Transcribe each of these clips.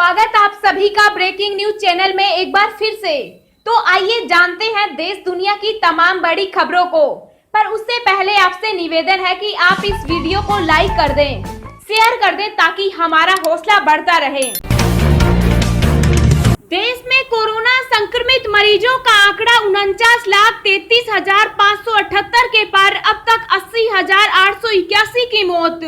स्वागत आप सभी का ब्रेकिंग न्यूज चैनल में एक बार फिर से। तो आइए जानते हैं देश दुनिया की तमाम बड़ी खबरों को। पर उससे पहले आपसे निवेदन है कि आप इस वीडियो को लाइक कर दें, शेयर कर दें ताकि हमारा हौसला बढ़ता रहे। देश में कोरोना संक्रमित मरीजों का आंकड़ा 49,33,578 के पार, अब तक 80,881 की मौत।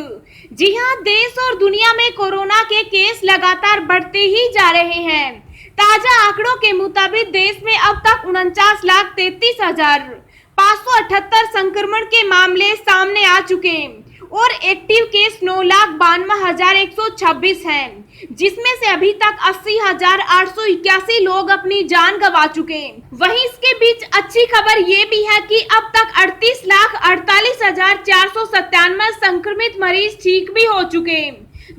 जी हां, देश और दुनिया में कोरोना के केस लगातार बढ़ते ही जा रहे हैं। ताजा आंकड़ों के मुताबिक देश में अब तक 49,33,578 संक्रमण के मामले सामने आ चुके और एक्टिव केस 9,92,126 हैं, जिसमें से अभी तक 80,881 लोग अपनी जान गंवा चुके। वहीं इसके बीच अच्छी खबर ये भी है कि अब तक 38,48,497 संक्रमित मरीज ठीक भी हो चुके।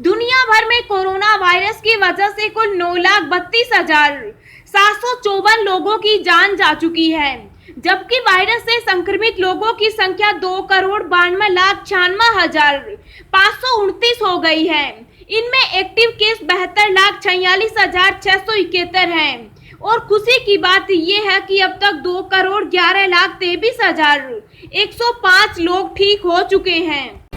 दुनिया भर में कोरोना वायरस की वजह से कुल 9,32,754 लोगों की जान जा चुकी है, जबकि वायरस से संक्रमित लोगों की संख्या 2,92,96,529 हो गई है। इनमें एक्टिव केस 72,46,671 हैं और खुशी की बात यह है कि अब तक 2,11,23,105 लोग ठीक हो चुके हैं।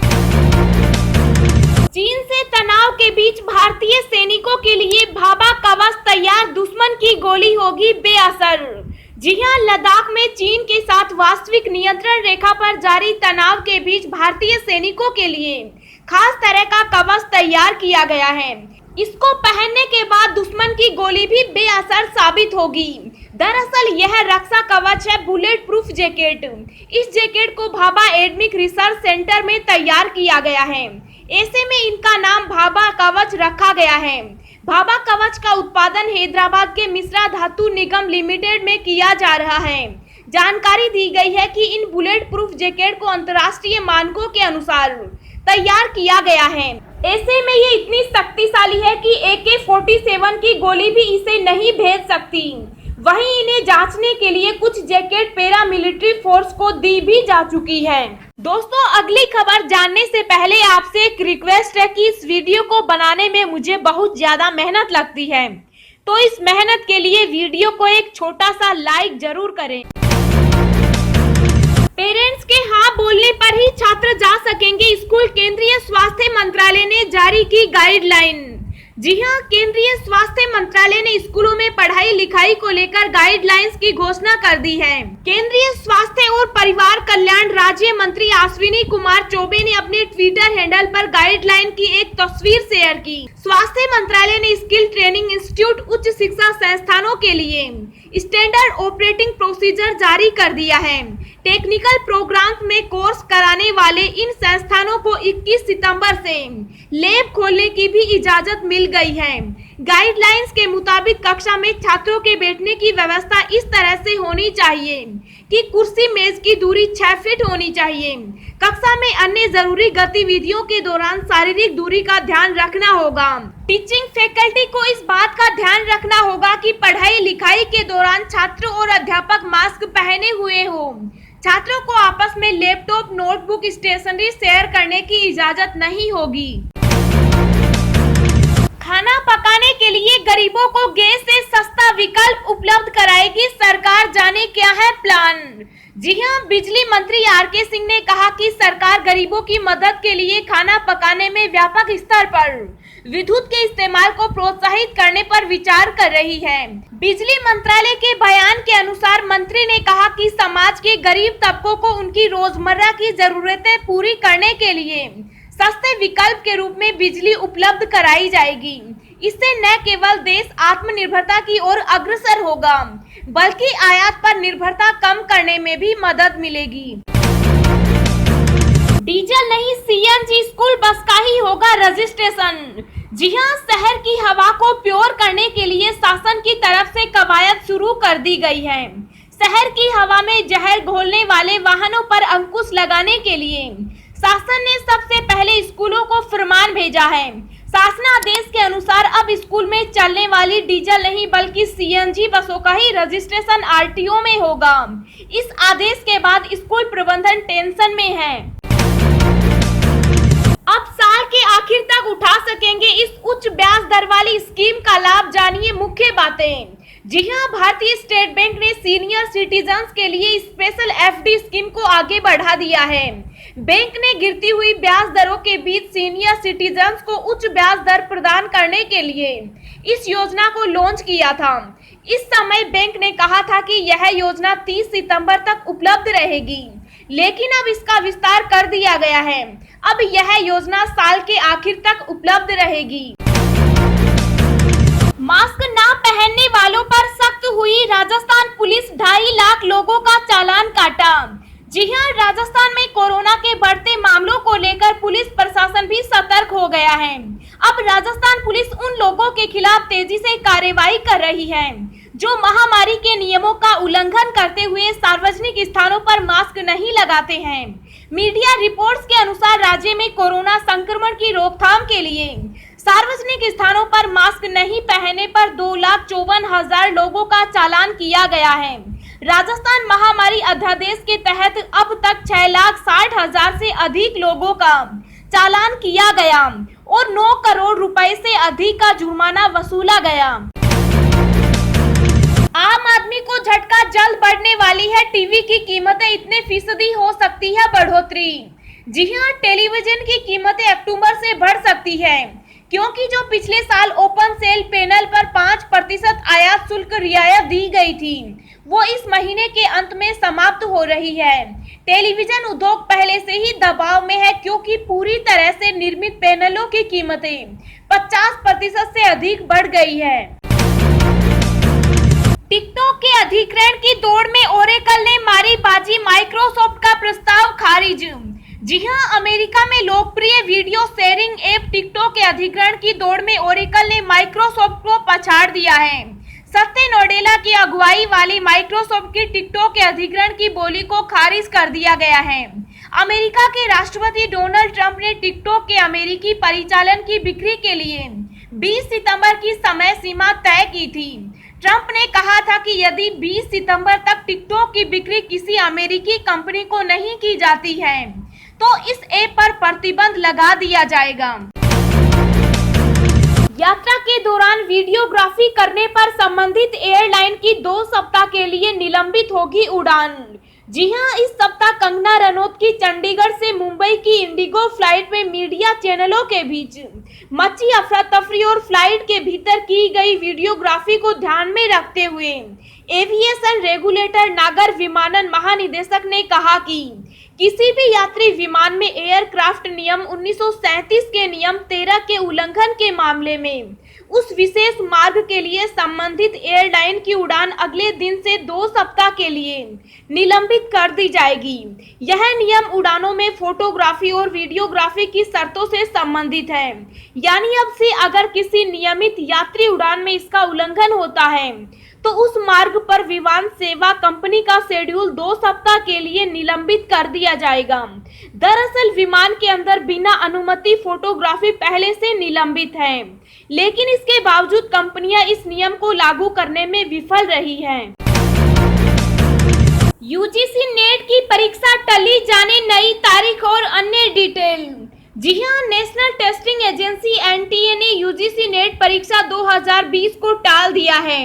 चीन से तनाव के बीच भारतीय सैनिकों के लिए भाभा कवच तैयार, दुश्मन की गोली होगी बेअसर। जी हां, लद्दाख में चीन के साथ वास्तविक नियंत्रण रेखा पर जारी तनाव के बीच भारतीय सैनिकों के लिए खास तरह का कवच तैयार किया गया है। इसको पहनने के बाद दुश्मन की गोली भी बेअसर साबित होगी। दरअसल यह रक्षा कवच है बुलेट प्रूफ जैकेट। इस जैकेट को भाभा एडमिक रिसर्च सेंटर में तैयार किया गया है। ऐसे में इनका नाम भाभा कवच रखा गया है। भाभा कवच का उत्पादन हैदराबाद के मिश्रा धातु निगम लिमिटेड में किया जा रहा है। जानकारी दी गई है कि इन बुलेट प्रूफ जैकेट को अंतर्राष्ट्रीय मानकों के अनुसार तैयार किया गया है। ऐसे में ये इतनी शक्तिशाली है कि AK-47 की गोली भी इसे नहीं भेद सकती। वहीं इन्हें जांचने के लिए कुछ जैकेट पैरामिलिट्री फोर्स को दी भी जा चुकी है। दोस्तों, अगली खबर जानने से पहले आपसे एक रिक्वेस्ट है कि इस वीडियो को बनाने में मुझे बहुत ज्यादा मेहनत लगती है, तो इस मेहनत के लिए वीडियो को एक छोटा सा लाइक जरूर करें। पेरेंट्स के हाँ बोलने पर ही छात्र जा सकेंगे स्कूल, केंद्रीय स्वास्थ्य मंत्रालय ने जारी की गाइडलाइन। जी हाँ, केंद्रीय स्वास्थ्य मंत्रालय ने स्कूलों में पढ़ाई लिखाई को लेकर गाइडलाइंस की घोषणा कर दी है। केंद्रीय स्वास्थ्य और परिवार कल्याण राज्य मंत्री अश्विनी कुमार चौबे ने अपने ट्विटर हैंडल पर गाइडलाइन की एक तस्वीर शेयर की। स्वास्थ्य मंत्रालय ने स्किल ट्रेनिंग इंस्टीट्यूट उच्च शिक्षा संस्थानों के लिए स्टैंडर्ड ऑपरेटिंग प्रोसीजर जारी कर दिया है। टेक्निकल प्रोग्राम्स में कोर्स कराने वाले इन संस्थानों को 21 सितंबर से लैब खोलने की भी इजाजत मिल गई है। गाइडलाइंस के मुताबिक कक्षा में छात्रों के बैठने की व्यवस्था इस तरह से होनी चाहिए कि कुर्सी मेज की दूरी 6 फीट होनी चाहिए। कक्षा में अन्य जरूरी गतिविधियों के दौरान शारीरिक दूरी का ध्यान रखना होगा। टीचिंग फैकल्टी को इस बात का ध्यान रखना होगा कि पढ़ाई लिखाई के दौरान छात्र और अध्यापक मास्क पहने हुए हो। छात्रों को आपस में लैपटॉप, नोटबुक, स्टेशनरी शेयर करने की इजाजत नहीं होगी। खाना पकाने के लिए गरीबों को गैस से सस्ता विकल्प उपलब्ध कराएगी सरकार, जाने क्या है प्लान। जी हां, बिजली मंत्री RK सिंह ने कहा कि सरकार गरीबों की मदद के लिए खाना पकाने में व्यापक स्तर पर विद्युत के इस्तेमाल को प्रोत्साहित करने पर विचार कर रही है। बिजली मंत्रालय के बयान के अनुसार मंत्री ने कहा कि समाज के गरीब तबकों को उनकी रोजमर्रा की जरूरतें पूरी करने के लिए सस्ते विकल्प के रूप में बिजली उपलब्ध कराई जाएगी। इससे न केवल देश आत्मनिर्भरता की ओर अग्रसर होगा, बल्कि आयात पर निर्भरता कम करने में भी मदद मिलेगी। डीजल नहीं, CNG स्कूल बस का ही होगा रजिस्ट्रेशन। जी हां, शहर की हवा को प्योर करने के लिए शासन की तरफ से कवायद शुरू कर दी गई है। शहर की हवा में जहर घोलने वाले वाहनों पर अंकुश लगाने के लिए शासन ने सबसे पहले स्कूलों को फरमान भेजा है। शासनादेश के अनुसार अब स्कूल में चलने वाली डीजल नहीं बल्कि CNG बसों का ही रजिस्ट्रेशन RTO में होगा। इस आदेश के बाद स्कूल प्रबंधन टेंशन में है। अब साल के आखिर तक उठा सकेंगे इस उच्च ब्याज दर वाली स्कीम का लाभ, जानिए मुख्य बातें। जी हां, भारतीय स्टेट बैंक ने सीनियर सिटीजन्स के लिए स्पेशल एफडी स्कीम को आगे बढ़ा दिया है। बैंक ने गिरती हुई ब्याज दरों के बीच सीनियर सिटीजन्स को उच्च ब्याज दर प्रदान करने के लिए इस योजना को लॉन्च किया था। इस समय बैंक ने कहा था कि यह योजना 30 सितंबर तक उपलब्ध रहेगी, लेकिन अब इसका विस्तार कर दिया गया है। अब यह योजना साल के आखिर तक उपलब्ध रहेगी। मास्क ना पहनने वालों पर सख्त हुई राजस्थान पुलिस, 2.5 लाख लोगों का चालान काटा। जी हां, राजस्थान में कोरोना के बढ़ते मामलों को लेकर पुलिस प्रशासन भी सतर्क हो गया है। अब राजस्थान पुलिस उन लोगों के खिलाफ तेजी से कार्रवाई कर रही है जो महामारी के नियमों का उल्लंघन करते हुए सार्वजनिक स्थानों पर मास्क नहीं लगाते हैं। मीडिया रिपोर्ट्स के अनुसार राज्य में कोरोना संक्रमण की रोकथाम के लिए सार्वजनिक स्थानों पर मास्क नहीं पहनने पर 2,54,000 लोगों का चालान किया गया है। राजस्थान महामारी अध्यादेश के तहत अब तक 6,60,000 से अधिक लोगों का चालान किया गया और 9 करोड़ रुपए से अधिक का जुर्माना वसूला गया। आम आदमी को झटका, जल्द बढ़ने वाली है टीवी की कीमतें, इतने फीसदी हो सकती है बढ़ोतरी। जी हां, टेलीविजन की कीमतें अक्टूबर से बढ़ सकती है, क्योंकि जो पिछले साल ओपन सेल पैनल पर 5% आयात शुल्क रियायत दी गई थी, वो इस महीने के अंत में समाप्त हो रही है। टेलीविजन उद्योग पहले से ही दबाव में है, क्योंकि पूरी तरह से निर्मित पैनलों की कीमतें 50% से अधिक बढ़ गई है। टिकटॉक के अधिग्रहण की दौड़ में ओरेकल ने मारी बाजी, माइक्रोसॉफ्ट का प्रस्ताव खारिज। जी हां, अमेरिका में लोकप्रिय वीडियो शेयरिंग ऐप टिकटॉक के अधिग्रहण की दौड़ में ओरेकल ने माइक्रोसॉफ्ट को पछाड़ दिया है। सत्य नडेला की अगुवाई वाली माइक्रोसॉफ्ट की टिकटॉक के अधिग्रहण की बोली को खारिज कर दिया गया है। अमेरिका के राष्ट्रपति डोनाल्ड ट्रंप ने टिकटॉक के अमेरिकी परिचालन की बिक्री के लिए 20 सितंबर की समय सीमा तय की थी। ट्रंप ने कहा था कि यदि 20 सितंबर तक टिकटॉक की बिक्री किसी अमेरिकी कंपनी को नहीं की जाती है तो इस ऐप पर प्रतिबंध लगा दिया जाएगा। यात्रा के दौरान वीडियोग्राफी करने पर संबंधित एयरलाइन की 2 सप्ताह के लिए निलंबित होगी उड़ान। जी हां, इस सप्ताह कंगना रनौत की चंडीगढ़ से मुंबई की इंडिगो फ्लाइट में मीडिया चैनलों के बीच मची अफरा तफरी और फ्लाइट के भीतर की गई वीडियोग्राफी को ध्यान में रखते हुए एविएशन रेगुलेटर नागर विमानन महानिदेशक ने कहा कि किसी भी यात्री विमान में एयरक्राफ्ट नियम 1937 के नियम 13 के उल्लंघन के मामले में उस विशेष मार्ग के लिए संबंधित एयरलाइन की उड़ान अगले दिन से 2 सप्ताह के लिए निलंबित कर दी जाएगी। यह नियम उड़ानों में फोटोग्राफी और वीडियोग्राफी की शर्तों से संबंधित है, यानी अब से अगर किसी नियमित यात्री उड़ान में इसका उल्लंघन होता है तो उस मार्ग पर विमान सेवा कंपनी का शेड्यूल 2 सप्ताह के लिए निलंबित कर दिया जाएगा। दरअसल विमान के अंदर बिना अनुमति फोटोग्राफी पहले से निलंबित है, लेकिन इसके बावजूद कंपनियां इस नियम को लागू करने में विफल रही हैं। यूजीसी नेट की परीक्षा टली, जाने नई तारीख और अन्य डिटेल। जी हां, नेशनल टेस्टिंग एजेंसी एनटीए ने यूजीसी नेट परीक्षा 2020 को टाल दिया है।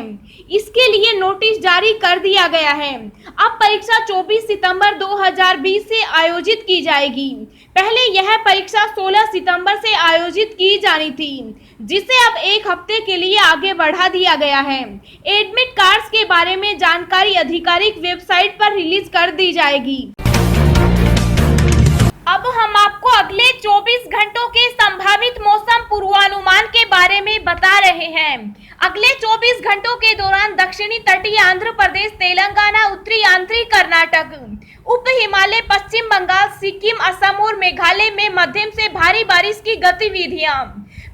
इसके लिए नोटिस जारी कर दिया गया है। अब परीक्षा 24 सितंबर 2020 से आयोजित की जाएगी। पहले यह परीक्षा 16 सितंबर से आयोजित की जानी थी, जिसे अब 1 हफ्ते के लिए आगे बढ़ा दिया गया है। एडमिट कार्ड्स के बारे में जानकारी आधिकारिक वेबसाइट पर रिलीज कर दी जाएगी। अब हम आपको अगले 24 घंटों के संभावित मौसम पूर्वानुमान के बारे में बता रहे हैं। अगले 24 घंटों के दौरान दक्षिणी तटीय आंध्र प्रदेश, तेलंगाना, उत्तरी आंतरिक कर्नाटक, उप हिमालय, पश्चिम बंगाल, सिक्किम, असम और मेघालय में मध्यम से भारी बारिश की गतिविधियां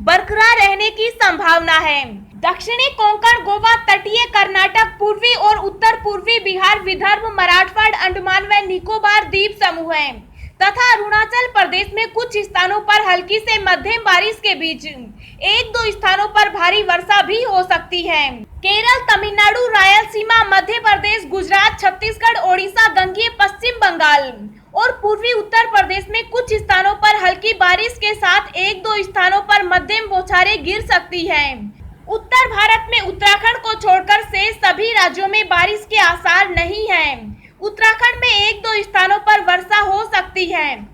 बरकरार रहने की संभावना है। दक्षिणी कोंकण, गोवा, तटीय कर्नाटक, पूर्वी और उत्तर पूर्वी बिहार, विदर्भ, मराठवाड़ा, अंडमान व निकोबार द्वीप समूह है तथा अरुणाचल प्रदेश में कुछ स्थानों पर हल्की से मध्यम बारिश के बीच 1-2 स्थानों पर भारी वर्षा भी हो सकती है। केरल, तमिलनाडु, रायलसीमा, मध्य प्रदेश, गुजरात, छत्तीसगढ़, ओडिशा, गंगेय पश्चिम बंगाल और पूर्वी उत्तर प्रदेश में कुछ स्थानों पर हल्की बारिश के साथ 1-2 स्थानों पर मध्यम बौछारें गिर सकती हैं। उत्तर भारत में उत्तराखंड को छोड़कर शेष सभी राज्यों में बारिश के आसार नहीं हैं। उत्तराखंड में 1-2 स्थानों पर वर्षा हो सकती है।